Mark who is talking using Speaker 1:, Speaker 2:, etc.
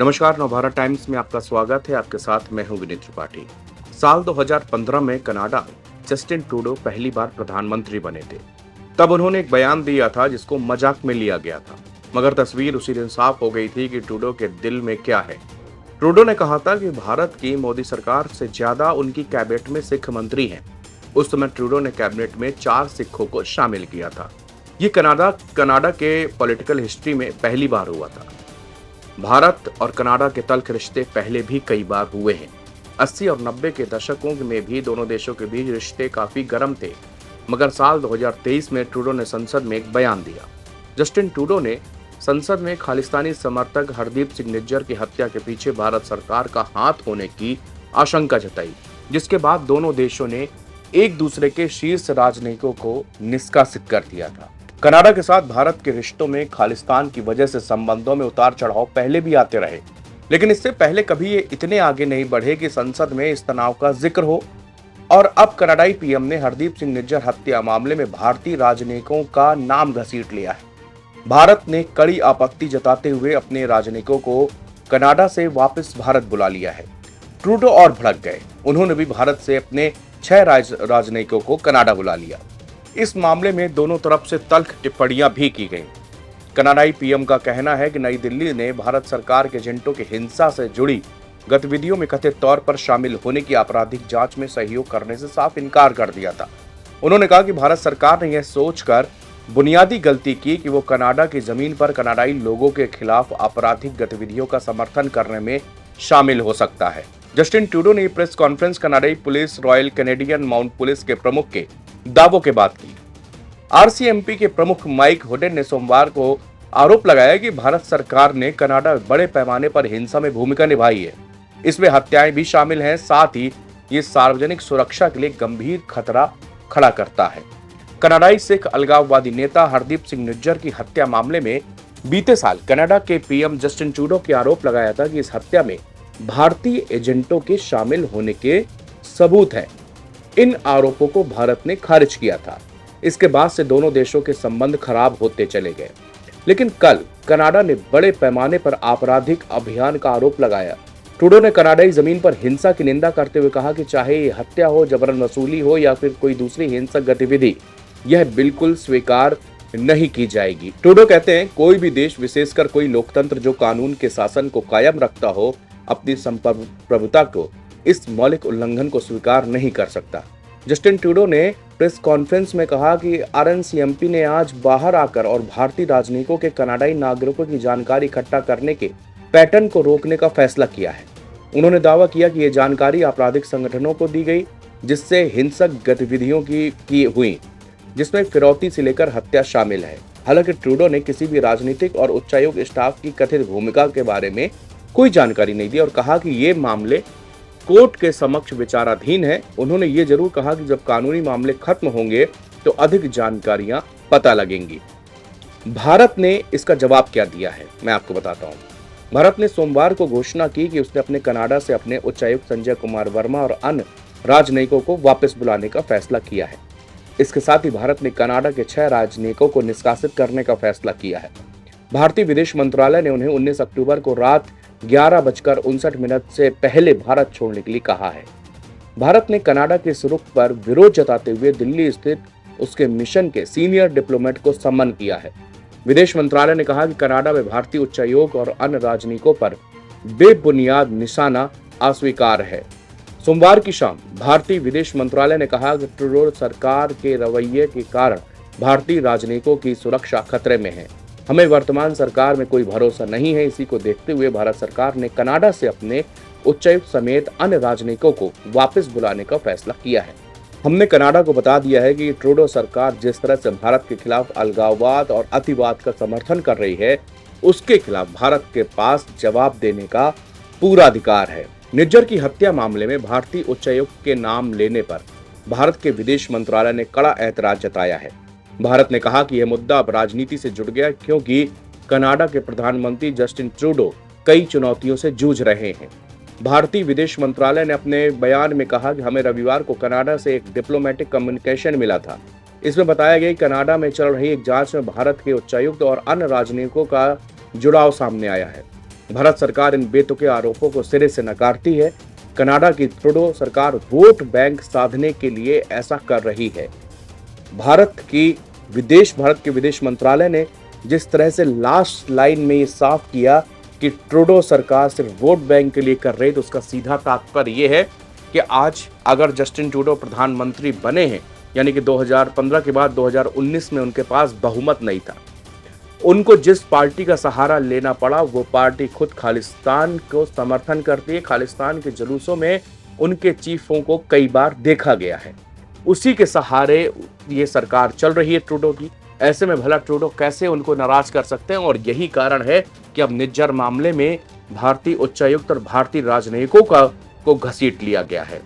Speaker 1: नमस्कार, नवभारत टाइम्स में आपका स्वागत है। आपके साथ मैं हूं विनीत त्रिपाठी। साल 2015 में कनाडा में जस्टिन ट्रूडो पहली बार प्रधानमंत्री बने थे। तब उन्होंने एक बयान दिया था जिसको मजाक में लिया गया था, मगर तस्वीर उसी दिन साफ हो गई थी कि ट्रूडो के दिल में क्या है। ट्रूडो ने कहा था कि भारत की मोदी सरकार से ज्यादा उनकी कैबिनेट में सिख मंत्री हैं। उस समय ट्रूडो ने कैबिनेट में 4 सिखों को शामिल किया था। ये कनाडा के पॉलिटिकल हिस्ट्री में पहली बार हुआ था। भारत और कनाडा के तल्ख रिश्ते पहले भी कई बार हुए हैं। 80 और 90 के दशकों में भी दोनों देशों के बीच रिश्ते काफी गर्म थे, मगर साल 2023 में ट्रूडो ने संसद में एक बयान दिया। जस्टिन ट्रूडो ने संसद में खालिस्तानी समर्थक हरदीप सिंह निज्जर की हत्या के पीछे भारत सरकार का हाथ होने की आशंका जताई, जिसके बाद दोनों देशों ने एक दूसरे के शीर्ष राजनयिकों को निष्कासित कर दिया था। कनाडा के साथ भारत के रिश्तों में खालिस्तान की वजह से संबंधों में उतार चढ़ाव पहले भी आते रहे, लेकिन इससे पहले कभी ये इतने आगे नहीं बढ़े कि संसद में इस तनाव का जिक्र हो। और अब कनाडाई पीएम ने हरदीप सिंह निज्जर हत्या मामले में भारतीय राजनयिकों का नाम घसीट लिया है। भारत ने कड़ी आपत्ति जताते हुए अपने राजनयिकों को कनाडा से वापस भारत बुला लिया है। ट्रूडो और भड़क गए। उन्होंने भी भारत से अपने 6 राजनयिकों को कनाडा बुला लिया। इस मामले में दोनों तरफ से तल्ख टिप्पणियां भी की गईं। कनाडाई पीएम का कहना है कि नई दिल्ली ने भारत सरकार के एजेंटों की हिंसा से जुड़ी गतिविधियों में कथित तौर पर शामिल होने की आपराधिक जांच में सहयोग करने से साफ इनकार कर दिया था। उन्होंने कहा कि भारत सरकार ने यह सोचकर बुनियादी गलती की कि वो कनाडा की जमीन पर कनाडाई लोगों के खिलाफ आपराधिक गतिविधियों का समर्थन करने में शामिल हो सकता है। जस्टिन ट्रूडो ने प्रेस कॉन्फ्रेंस कनाडाई police, royal Canadian mount police के प्रमुख के दावों के बाद की। आरसीएमपी के प्रमुख माइक होडेन ने सोमवार को आरोप लगाया कि भारत सरकार ने कनाडा में बड़े पैमाने पर हिंसा में भूमिका निभाई है। इसमें हत्याएं भी शामिल हैं। साथ ही ये सार्वजनिक सुरक्षा के लिए गंभीर खतरा खड़ा करता है। कनाडाई सिख अलगाववादी नेता हरदीप सिंह निज्जर की हत्या मामले में बीते साल कनाडा के पीएम जस्टिन ट्रूडो के आरोप लगाया था कि इस हत्या में भारतीय एजेंटों के शामिल होने के सबूत हैं। इन आरोपों को भारत ने खारिज किया था। इसके बाद से दोनों देशों के संबंध खराब होते चले गए, लेकिन कल कनाडा ने बड़े पैमाने पर आपराधिक अभियान का आरोप लगाया। ट्रूडो ने कनाडाई जमीन पर हिंसा की निंदा करते हुए कहा कि चाहे ये हत्या हो, जबरन वसूली हो या फिर कोई दूसरी हिंसक गतिविधि, यह बिल्कुल स्वीकार नहीं की जाएगी। ट्रूडो कहते हैं, कोई भी देश, विशेषकर कोई लोकतंत्र जो कानून के शासन को कायम रखता हो, अपनी संप्रभुता को इस मौलिक उल्लंघन को स्वीकार नहीं कर सकता। जस्टिन ट्रूडो ने प्रेस कॉन्फ्रेंस में कहा कि आरसीएमपी ने आज बाहर आकर और भारतीय राजनयिकों के कनाडाई नागरिकों की जानकारी इकट्ठा करने के पैटर्न को रोकने का फैसला किया है। उन्होंने दावा किया कि यह जानकारी आपराधिक संगठनों को दी गई, जिससे हिंसक गतिविधियों की हुई, जिसमें फिरौती से लेकर हत्या शामिल है। हालांकि ट्रूडो ने किसी भी राजनीतिक और उच्चायोग स्टाफ की कथित भूमिका के बारे में कोई जानकारी नहीं दी और कहा कि ये मामले कोर्ट के समक्ष विचाराधीन है। उन्होंने ये जरूर कहा कि जब कानूनी मामले खत्म होंगे तो अधिक जानकारियां पता लगेंगी। भारत ने इसका जवाब क्या दिया है, मैं आपको बताता हूं। भारत ने सोमवार को घोषणा की कि उसने अपने कनाडा से अपने उच्चायुक्त संजय कुमार वर्मा और अन्य राजनयिकों को वापस बुलाने का फैसला किया है। इसके साथ ही भारत ने कनाडा के 6 राजनयिकों को निष्कासित करने का फैसला किया है। भारतीय विदेश मंत्रालय ने उन्हें 19 अक्टूबर को रात 11:59 से पहले भारत छोड़ने के लिए कहा है। भारत ने कनाडा के इस रुख पर विरोध जताते हुए दिल्ली स्थित उसके मिशन के सीनियर डिप्लोमेट को सम्मन किया है। विदेश मंत्रालय ने कहा कि कनाडा में भारतीय उच्चायोग और अन्य राजनयिकों पर बेबुनियाद निशाना अस्वीकार है। सोमवार की शाम भारतीय विदेश मंत्रालय ने कहा कि ट्रूडो सरकार के रवैये के कारण भारतीय राजनयिकों की सुरक्षा खतरे में है। हमें वर्तमान सरकार में कोई भरोसा नहीं है। इसी को देखते हुए भारत सरकार ने कनाडा से अपने उच्चायुक्त समेत अन्य राजनयिकों को वापस बुलाने का फैसला किया है। हमने कनाडा को बता दिया है कि ट्रूडो सरकार जिस तरह से भारत के खिलाफ अलगाववाद और अतिवाद का समर्थन कर रही है, उसके खिलाफ भारत के पास जवाब देने का पूरा अधिकार है। निज्जर की हत्या मामले में भारतीय उच्चायुक्त के नाम लेने पर भारत के विदेश मंत्रालय ने कड़ा ऐतराज जताया है। भारत ने कहा कि यह मुद्दा अब राजनीति से जुड़ गया, क्योंकि कनाडा के प्रधानमंत्री जस्टिन ट्रूडो कई चुनौतियों से जूझ रहे हैं। भारतीय विदेश मंत्रालय ने अपने बयान में कहा कि हमें रविवार को कनाडा से एक डिप्लोमेटिक कम्युनिकेशन मिला था। इसमें बताया गया कि कनाडा में चल रही एक जांच में भारत के उच्चायुक्त और अन्य राजनयिकों का जुड़ाव सामने आया है। भारत सरकार इन बेतुके आरोपों को सिरे से नकारती है। कनाडा की ट्रूडो सरकार वोट बैंक साधने के लिए ऐसा कर रही है। भारत के विदेश मंत्रालय ने जिस तरह से लास्ट लाइन में ये साफ किया कि ट्रूडो सरकार सिर्फ वोट बैंक के लिए कर रही है, तो उसका सीधा तात्पर्य यह है कि आज अगर जस्टिन ट्रूडो प्रधानमंत्री बने हैं, यानी कि 2015 के बाद 2019 में उनके पास बहुमत नहीं था, उनको जिस पार्टी का सहारा लेना पड़ा वो पार्टी खुद खालिस्तान को समर्थन करती है। खालिस्तान के जुलूसों में उनके चीफों को कई बार देखा गया है। उसी के सहारे ये सरकार चल रही है ट्रूडो की। ऐसे में भला ट्रूडो कैसे उनको नाराज कर सकते हैं, और यही कारण है कि अब निज्जर मामले में भारतीय उच्चायुक्त और भारतीय राजनयिकों को घसीट लिया गया है।